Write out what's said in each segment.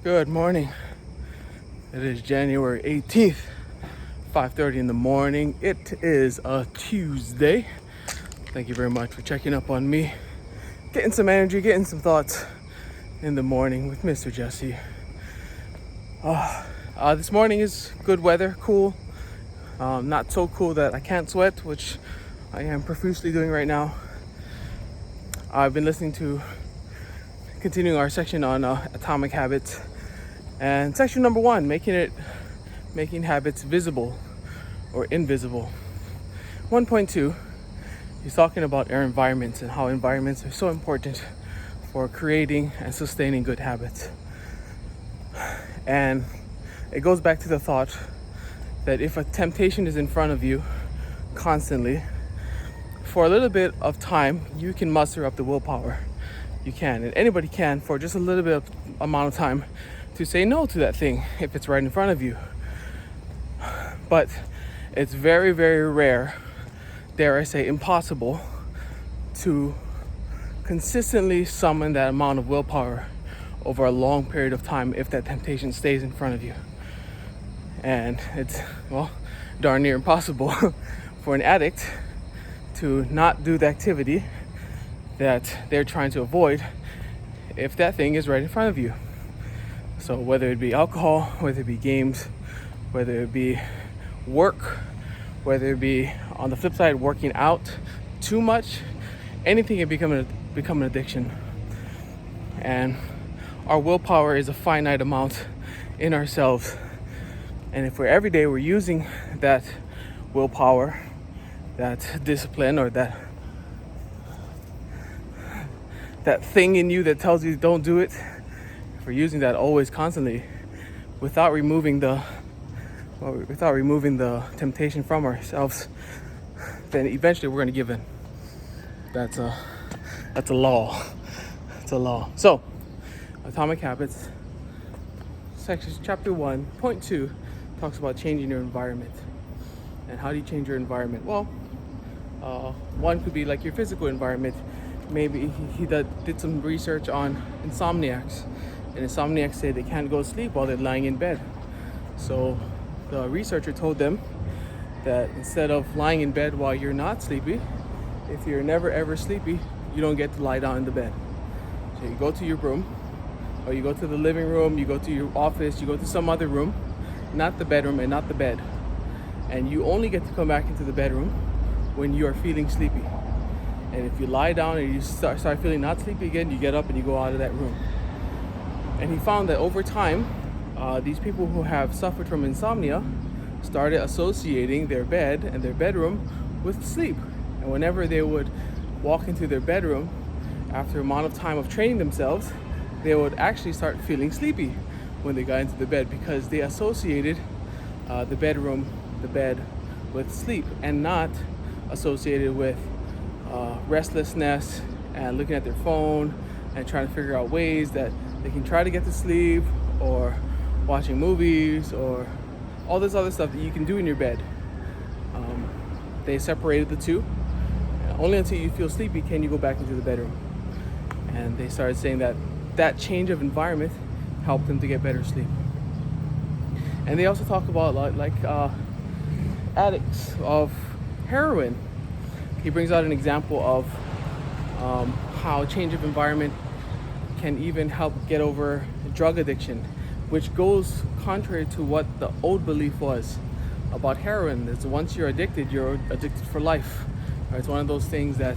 Good morning. It is January 18th, 5:30 in the morning. It is a Tuesday. Thank you very much for checking up on me. Getting some energy, getting some thoughts in the morning with Mr. Jesse. This morning is good weather, cool. Not so cool that I can't sweat, which I am profusely doing right now. I've been continuing our section on atomic habits. And section number 1, making habits visible or invisible. 1.2, he's talking about our environments and how environments are so important for creating and sustaining good habits. And it goes back to the thought that if a temptation is in front of you constantly, for a little bit of time, you can muster up the willpower. You can, and anybody can, for just a little bit of amount of time, to say no to that thing if it's right in front of you. But it's very, very rare, dare I say impossible, to consistently summon that amount of willpower over a long period of time if that temptation stays in front of you. And it's, darn near impossible for an addict to not do the activity that they're trying to avoid if that thing is right in front of you. So whether it be alcohol, whether it be games, whether it be work, whether it be, on the flip side, working out too much, anything can become an addiction. And our willpower is a finite amount in ourselves. And if every day we're using that willpower, that discipline, or that thing in you that tells you don't do it, if we're using that always constantly without removing the temptation from ourselves, then eventually we're going to give in. That's a law. It's a law. So, Atomic Habits, chapter 1.2 talks about changing your environment. And how do you change your environment? Well, one could be like your physical environment. Maybe he did some research on insomniacs, and insomniacs say they can't go to sleep while they're lying in bed. So the researcher told them that instead of lying in bed while you're not sleepy, if you're never ever sleepy, you don't get to lie down in the bed. So you go to your room, or you go to the living room, you go to your office, you go to some other room, not the bedroom and not the bed. And you only get to come back into the bedroom when you are feeling sleepy. And if you lie down and you start feeling not sleepy again, you get up and you go out of that room. And he found that over time, these people who have suffered from insomnia started associating their bed and their bedroom with sleep. And whenever they would walk into their bedroom, after a amount of time of training themselves, they would actually start feeling sleepy when they got into the bed, because they associated the bed with sleep, and not associated with restlessness and looking at their phone and trying to figure out ways that they can try to get to sleep, or watching movies, or all this other stuff that you can do in your bed. They separated the two. Only until you feel sleepy can you go back into the bedroom. And they started saying that change of environment helped them to get better sleep. And they also talk about like addicts of heroin. He brings out an example of how change of environment can even help get over drug addiction, which goes contrary to what the old belief was about heroin. It's once you're addicted for life. Right? It's one of those things that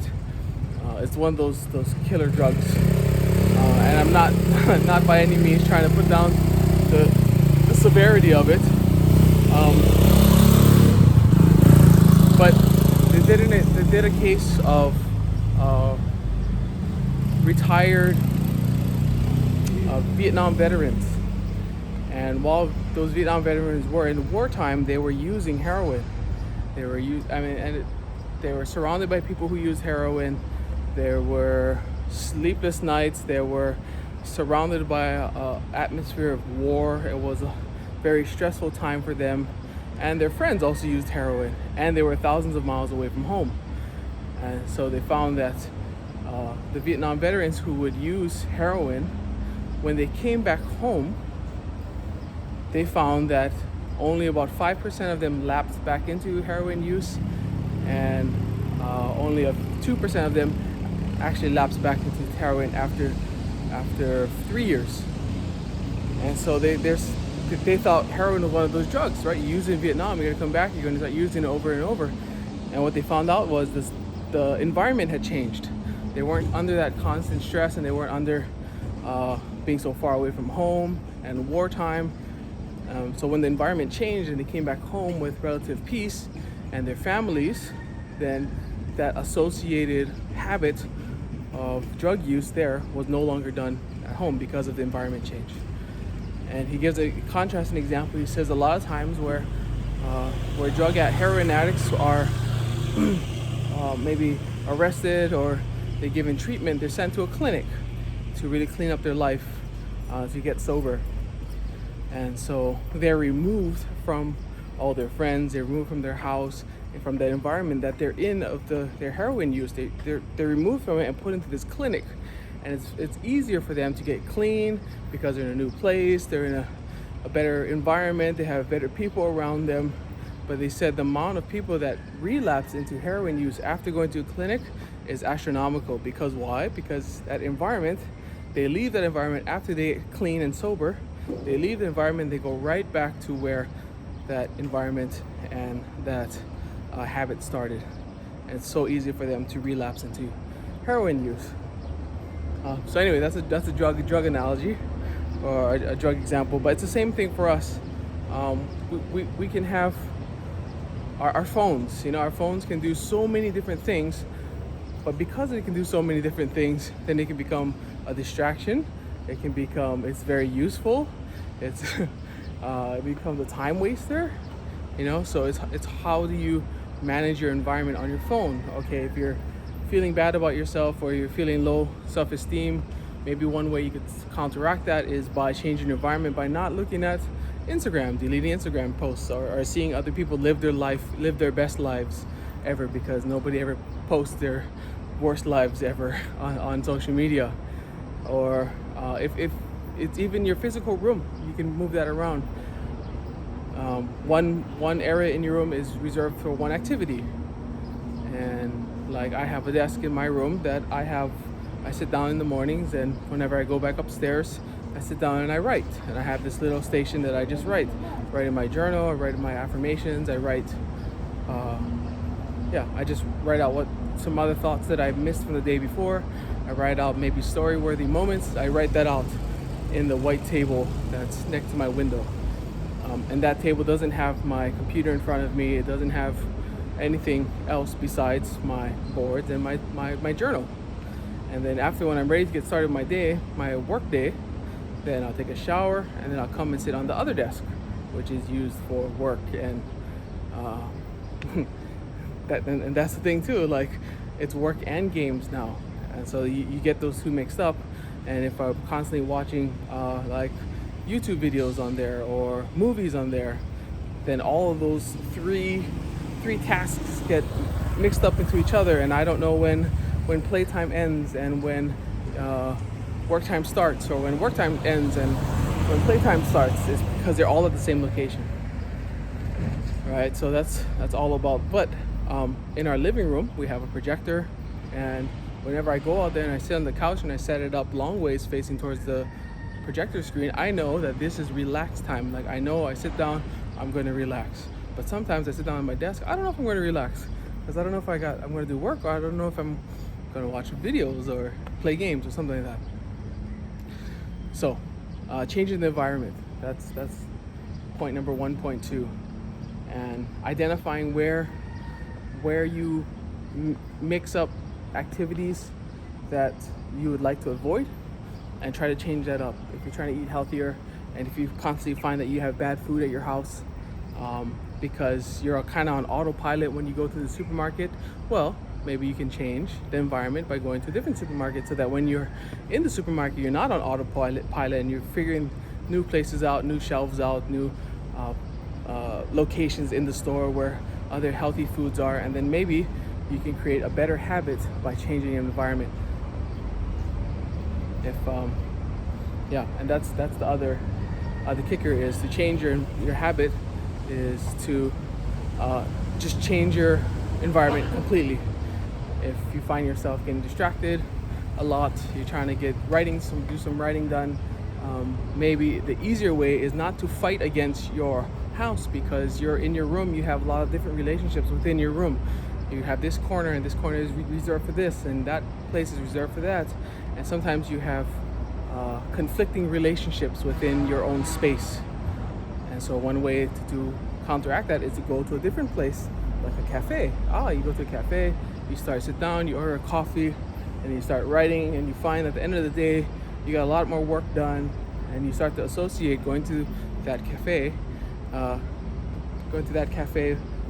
it's one of those killer drugs. And I'm not by any means trying to put down the severity of it. But they did a case of retired Vietnam veterans, and while those Vietnam veterans were in wartime, they were using heroin. They were surrounded by people who used heroin. There were sleepless nights. They were surrounded by an atmosphere of war. It was a very stressful time for them. And their friends also used heroin, and they were thousands of miles away from home. And so they found that the Vietnam veterans who would use heroin, when they came back home, they found that only about 5% of them lapsed back into heroin use, and only 2% of them actually lapsed back into heroin after 3 years. And so they thought heroin was one of those drugs, right? You use it in Vietnam, you're gonna come back, you're gonna start using it over and over. And what they found out was the environment had changed. They weren't under that constant stress, and they weren't under being so far away from home and wartime. So when the environment changed and they came back home with relative peace and their families, then that associated habit of drug use there was no longer done at home because of the environment change. And he gives a contrasting example. He says a lot of times where heroin addicts are maybe arrested or they're given treatment, they're sent to a clinic to really clean up their life, to get sober. And so they're removed from all their friends, they're removed from their house and from the environment that they're in of their heroin use. They're removed from it and put into this clinic. And it's easier for them to get clean because they're in a new place, they're in a better environment, they have better people around them. But they said the amount of people that relapse into heroin use after going to a clinic is astronomical. Because why? Because that environment, they leave that environment after they get clean and sober. They leave the environment, they go right back to where that environment and that habit started. And it's so easy for them to relapse into heroin use. So anyway, that's a drug analogy or a drug example, but it's the same thing for us. We can have our phones. Our phones can do so many different things, but because they can do so many different things, then it can become a distraction. It's very useful. It becomes a time waster. So it's how do you manage your environment on your phone? Okay, if you're feeling bad about yourself or you're feeling low self-esteem, maybe one way you could counteract that is by changing your environment, by not looking at Instagram, deleting Instagram posts, or seeing other people live their best lives ever, because nobody ever posts their worst lives ever on social media. Or if it's even your physical room, you can move that around. One area in your room is reserved for one activity. And like I have a desk in my room that I sit down in the mornings, and whenever I go back upstairs, I sit down and I write. And I have this little station that I just write in my journal, I write in my affirmations, I write, I just write out some other thoughts that I missed from the day before. I write out maybe story-worthy moments. I write that out in the white table that's next to my window. And that table doesn't have my computer in front of me. It doesn't have anything else besides my boards and my journal. And then after, when I'm ready to get started my work day, then I'll take a shower, and then I'll come and sit on the other desk, which is used for work. And that's the thing too, like it's work and games now. And so you get those two mixed up. And if I'm constantly watching like YouTube videos on there or movies on there, then all of those three tasks get mixed up into each other, and I don't know when playtime ends and when work time starts, or when work time ends and when playtime starts. Is because they're all at the same location, right? So that's all about. But in our living room, we have a projector, and whenever I go out there and I sit on the couch and I set it up long ways facing towards the projector screen, I know that this is relaxed time. Like I know I sit down, I'm going to relax. But sometimes I sit down at my desk, I don't know if I'm going to relax, because I don't know if I'm going to do work, or I don't know if I'm going to watch videos or play games or something like that. So changing the environment, that's point number 1.2, and identifying where you mix up activities that you would like to avoid, and try to change that up. If you're trying to eat healthier, and if you constantly find that you have bad food at your house, because you're kind of on autopilot when you go to the supermarket, well, maybe you can change the environment by going to a different supermarket, so that when you're in the supermarket, you're not on autopilot and you're figuring new places out, new shelves out, new locations in the store where other healthy foods are, and then maybe you can create a better habit by changing your environment. And that's the the kicker is to change your habit is to just change your environment completely. If you find yourself getting distracted a lot, you're trying to do some writing done, maybe the easier way is not to fight against your house, because you're in your room, you have a lot of different relationships within your room. You have this corner, and this corner is reserved for this, and that place is reserved for that, and sometimes you have conflicting relationships within your own space. And so one way to counteract that is to go to a different place, like a cafe. You go to a cafe, you sit down, you order a coffee, and you start writing, and you find at the end of the day you got a lot more work done, and you start to associate going to that cafe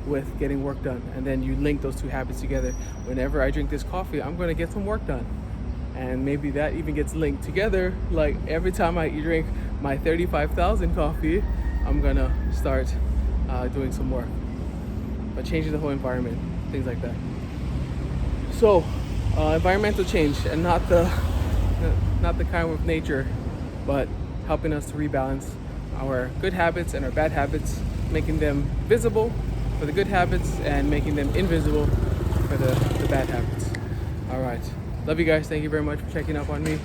with getting work done, and then you link those two habits together. Whenever I drink this coffee, I'm going to get some work done, and maybe that even gets linked together. Like every time I drink my 35,000 coffee, I'm gonna start doing some work, but changing the whole environment, things like that. So environmental change, and not the kind of nature, but helping us to rebalance our good habits and our bad habits, making them visible for the good habits and making them invisible for the bad habits. All right, love you guys. Thank you very much for checking up on me.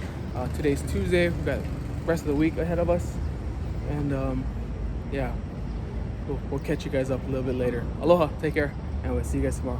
Today's Tuesday. We've got the rest of the week ahead of us, and yeah, we'll catch you guys up a little bit later. Aloha, take care, and we'll see you guys tomorrow.